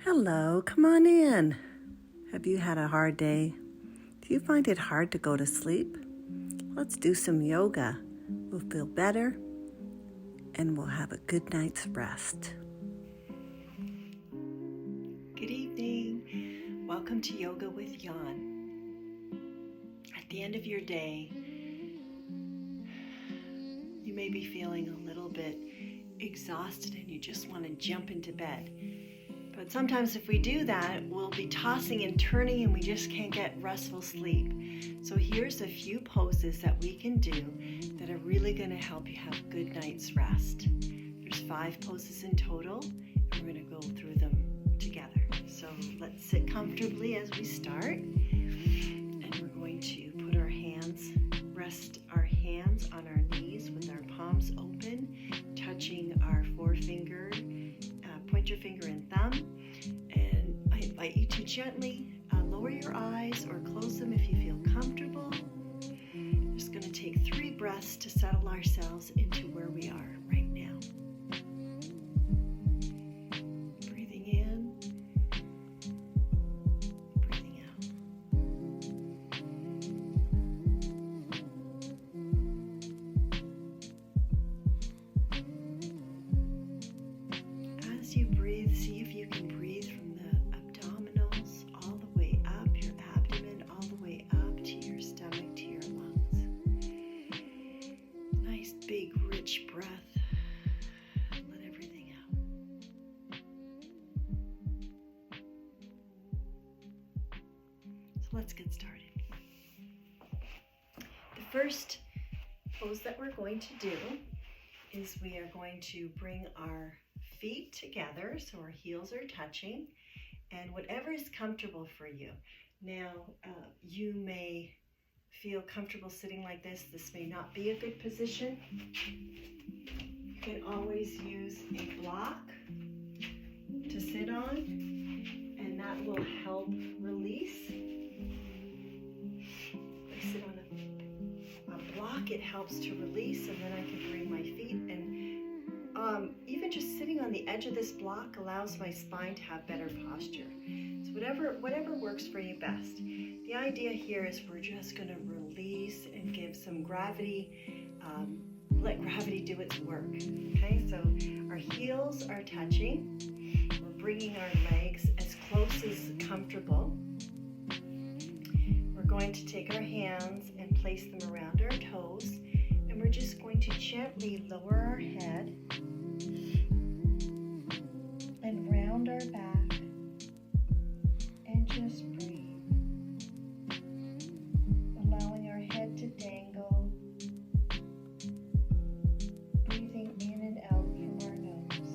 Hello, come on in. Have you had a hard day? Do you find it hard to go to sleep? Let's do some yoga. We'll feel better and we'll have a good night's rest. Good evening. Welcome to Yoga with Jan. At the end of your day, you may be feeling a little bit exhausted and you just want to jump into bed. But sometimes if we do that, we'll be tossing and turning and we just can't get restful sleep. So here's a few poses that we can do that are really going to help you have a good night's rest. There's 5 poses in total, and we're going to go through them together. So let's sit comfortably as we start. And we're going to put rest our hands on our knees with our palms open, touching our forefinger, pointer finger and thumb. And I invite you to gently lower your eyes or close them if you feel comfortable. Just going to take 3 breaths to settle ourselves into where we are right now. Breathing in, breathing out. As you breathe, see if you can breathe from the abdominals all the way up, your abdomen all the way up to your stomach, to your lungs. Nice, big, rich breath. Let everything out. So let's get started. The first pose that we're going to do is we are going to bring our feet together so our heels are touching, and whatever is comfortable for you. Now, you may feel comfortable sitting like this. This may not be a good position. You can always use a block to sit on, and that will help release. I sit on a block, it helps to release, and then I can bring my feet, and even just sitting on the edge of this block allows my spine to have better posture. So whatever works for you best. The idea here is we're just going to release and give some gravity, let gravity do its work. Okay, so our heels are touching. We're bringing our legs as close as comfortable. We're going to take our hands and place them around our toes, and we're just going to gently lower our head and round our back and just breathe, allowing our head to dangle, breathing in and out from our nose.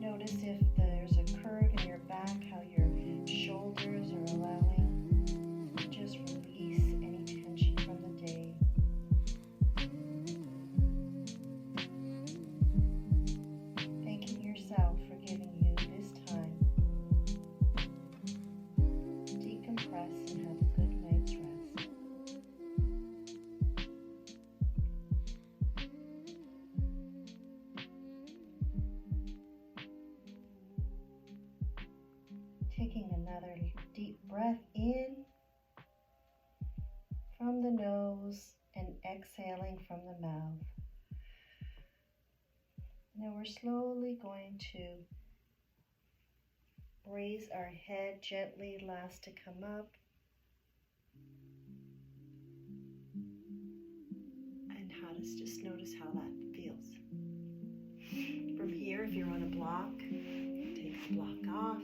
Notice if there's a curve in your back, how your shoulders are allowing to just release any tension from the day. Thanking yourself for giving you this time to decompress and have a good night's rest. Taking another deep breath in from the nose and exhaling from the mouth. Now we're slowly going to raise our head gently, last to come up. And just notice how that feels. From here, if you're on a block, take the block off.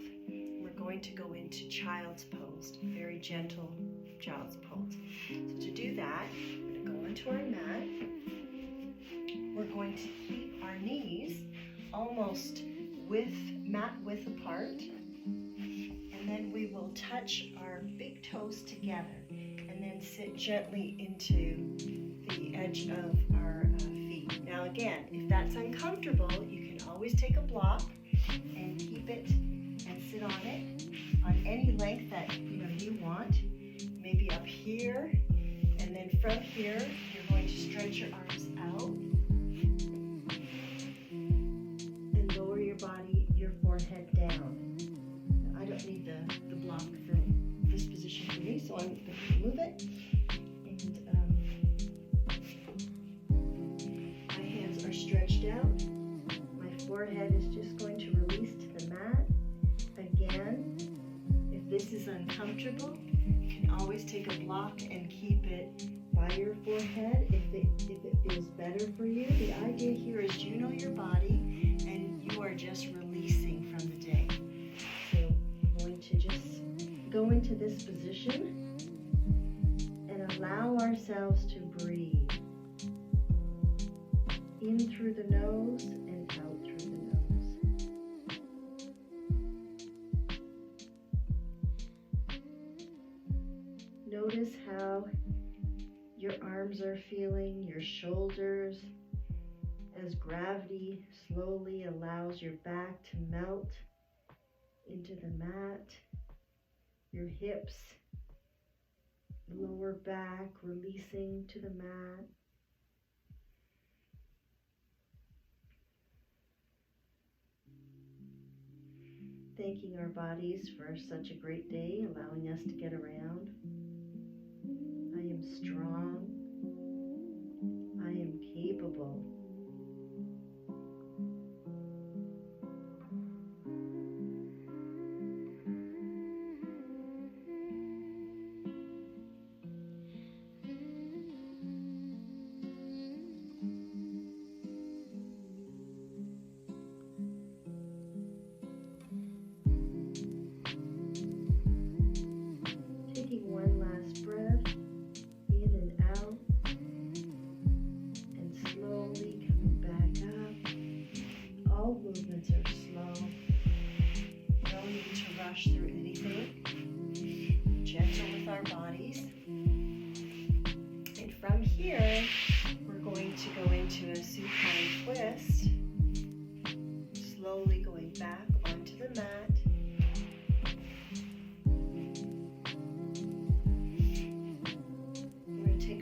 We're going to go into child's pose, very gentle child's pose. So to do that, we're going to go onto our mat. We're going to keep our knees almost mat width apart, and then we will touch our big toes together and then sit gently into the edge of our feet. Now again, if that's uncomfortable, you can always take a block and keep it and sit on it on any length that you want. Maybe from here, you're going to stretch your arms out and lower your body, your forehead down. I don't need the block for this position for me, so I'm going to remove it. And my hands are stretched out. My forehead is just going to release to the mat. Again, if this is uncomfortable, you can always take a block and keep it by your forehead if it feels better for you. The idea here is you know your body and you are just releasing from the day. So I'm going to just go into this position and allow ourselves to breathe in through the nose and out through the nose. Notice how your arms are feeling, your shoulders, as gravity slowly allows your back to melt into the mat, your hips, lower back releasing to the mat. Thanking our bodies for such a great day, allowing us to get around. I am strong. I am capable. Taking one last breath in and out, and slowly coming back up. All movements are slow. No need to rush through anything. Gentle with our bodies. And from here, we're going to go into a supine twist. Slowly going back onto the mat.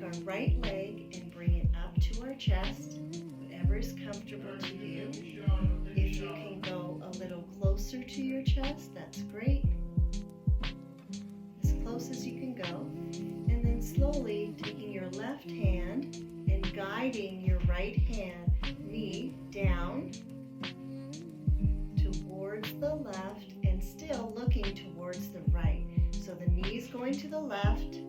Our right leg and bring it up to our chest, whatever is comfortable to you. If you can go a little closer to your chest, that's great. As close as you can go. And then slowly taking your left hand and guiding your right hand, knee down towards the left and still looking towards the right. So the knee's going to the left.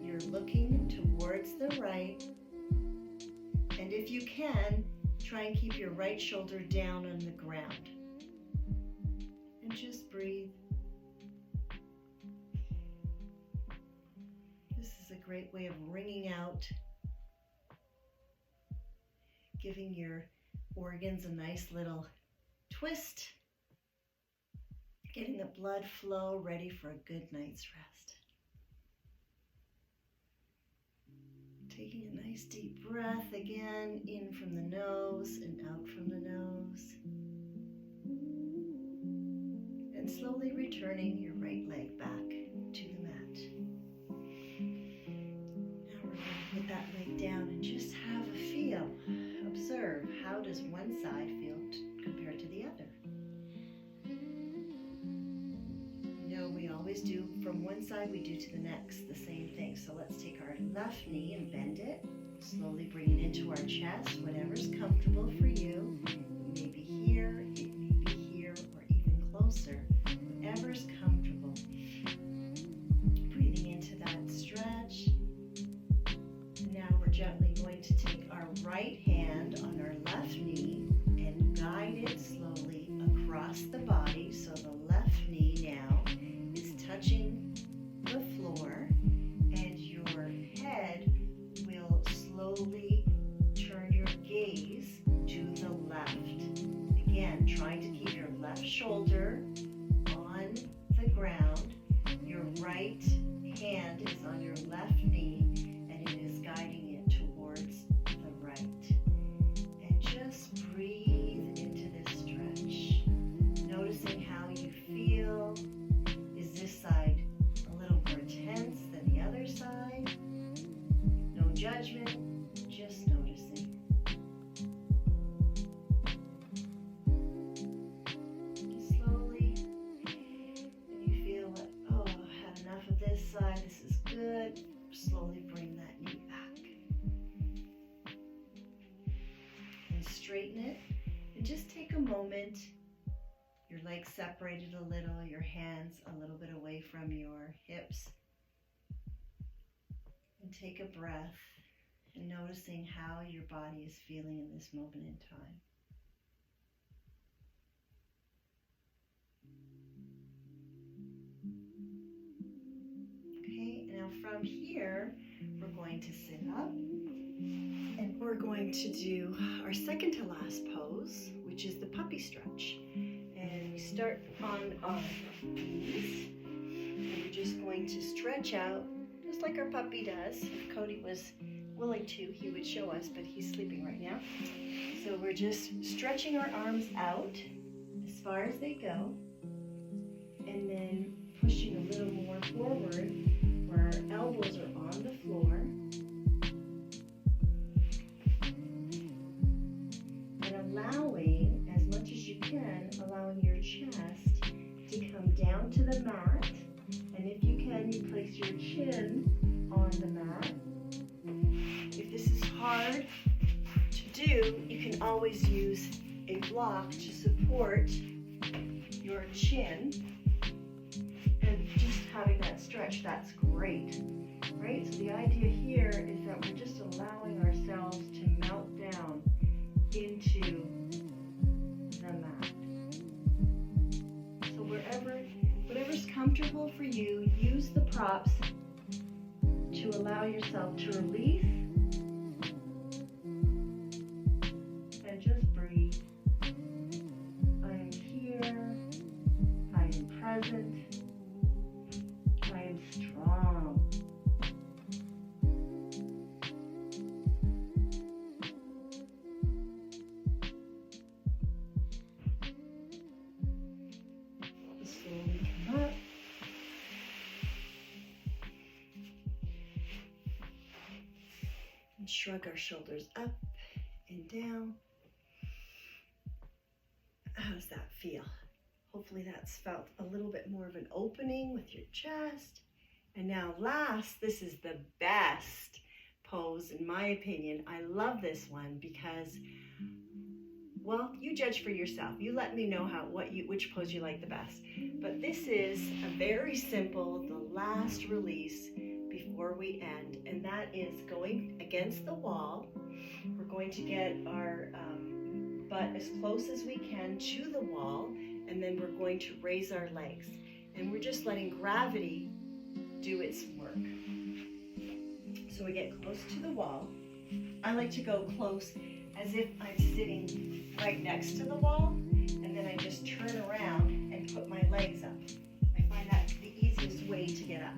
You're looking towards the right, and if you can, try and keep your right shoulder down on the ground, and just breathe. This is a great way of wringing out, giving your organs a nice little twist, getting the blood flow ready for a good night's rest. Taking a nice deep breath again, in from the nose and out from the nose. And slowly returning your right leg back to the mat. Now we're going to put that leg down and just have a feel. Observe, how does one side feel compared to the other? We always do from one side, we do to the next the same thing. So let's take our left knee and bend it, slowly bring it into our chest, whatever's comfortable for you. It may be here, it may be here, or even closer, whatever's comfortable. Breathing into that stretch. Now we're gently going to take our right hand on our left knee and guide it slowly across the body. So the left knee now touching the floor, and your head will slowly turn your gaze to the left. Again, trying to keep your left shoulder on the ground. Your right hand is on your left knee, and it is guiding it towards the right. And just breathe into this stretch, noticing how you feel. This side a little more tense than the other side. moment, your legs separated a little, your hands a little bit away from your hips. And take a breath and noticing how your body is feeling in this moment in time. Okay, now from here, we're going to sit up and we're going to do our second to last pose, which is the puppy stretch. And we start on our knees, and we're just going to stretch out just like our puppy does. If Cody was willing to, he would show us, but he's sleeping right now. So we're just stretching our arms out as far as they go, and then pushing a little more forward where our elbows are on the floor. And allowing, as much as you can, allowing your chest to come down to the mat. And if you can, you place your chin on the mat. If this is hard to do, you can always use a block to support your chin. And just having that stretch, that's great, right? So the idea here is that we're just allowing ourselves to melt down into the mat. So whatever's comfortable for you, use the props to allow yourself to release and just breathe. I am here, I am present, I am strong. Slowly come up. And shrug our shoulders up and down. How does that feel? Hopefully that's felt a little bit more of an opening with your chest. And now last, this is the best pose in my opinion. I love this one because, well, you judge for yourself. You let me know which pose you like the best. But this is a very simple, the last release before we end, and that is going against the wall. We're going to get our butt as close as we can to the wall, and then we're going to raise our legs. And we're just letting gravity do its work. So we get close to the wall. I like to go close as if I'm sitting right next to the wall, and then I just turn around and put my legs up. I find that's the easiest way to get up.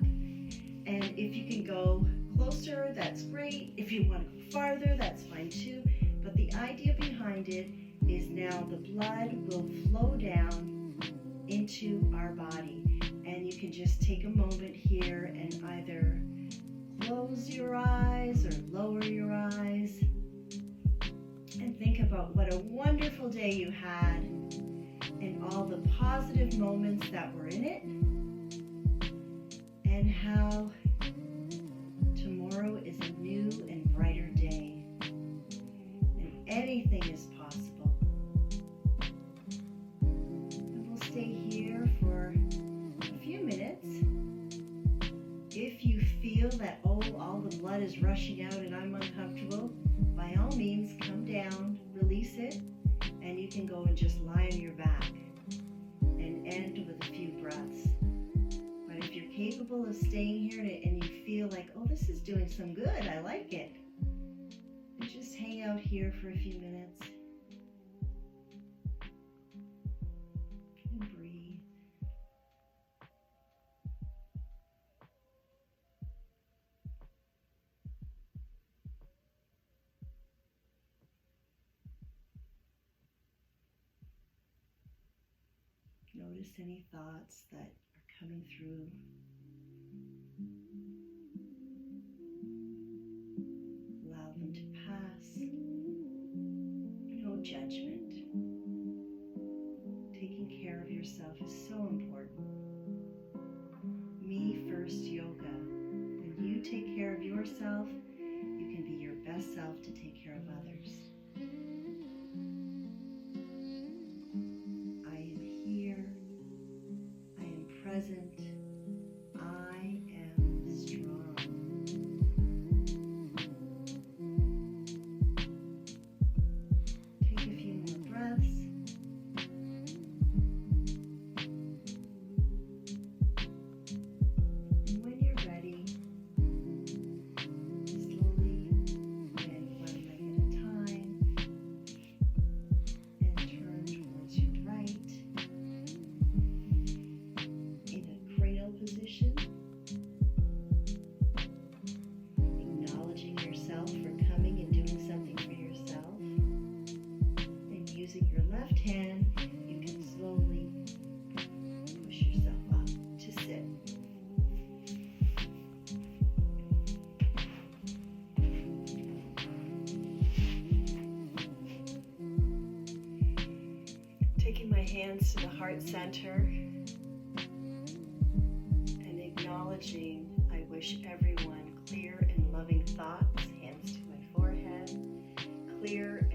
And if you can go closer, that's great. If you want to go farther, that's fine too. But the idea behind it is now the blood will flow down into our body. And you can just take a moment here and either close your eyes or lower your eyes and think about what a wonderful day you had and all the positive moments that were in it, and how tomorrow is a new and brighter day, and anything is possible. And we'll stay here for a few minutes. If you feel that, all the blood is rushing out and I'm uncomfortable, by all means, come down, release it, and you can go and just lie on your back and end with a few breaths. But if you're capable of staying here and you feel like, this is doing some good, I like it, and just hang out here for a few minutes and breathe. Notice any thoughts that are coming through. Allow them to pass. No judgment. Taking care of yourself is so important. Me first yoga. When you take care of yourself, you can be your best self to take care of others. Taking my hands to the heart center and acknowledging I wish everyone clear and loving thoughts, hands to my forehead, clear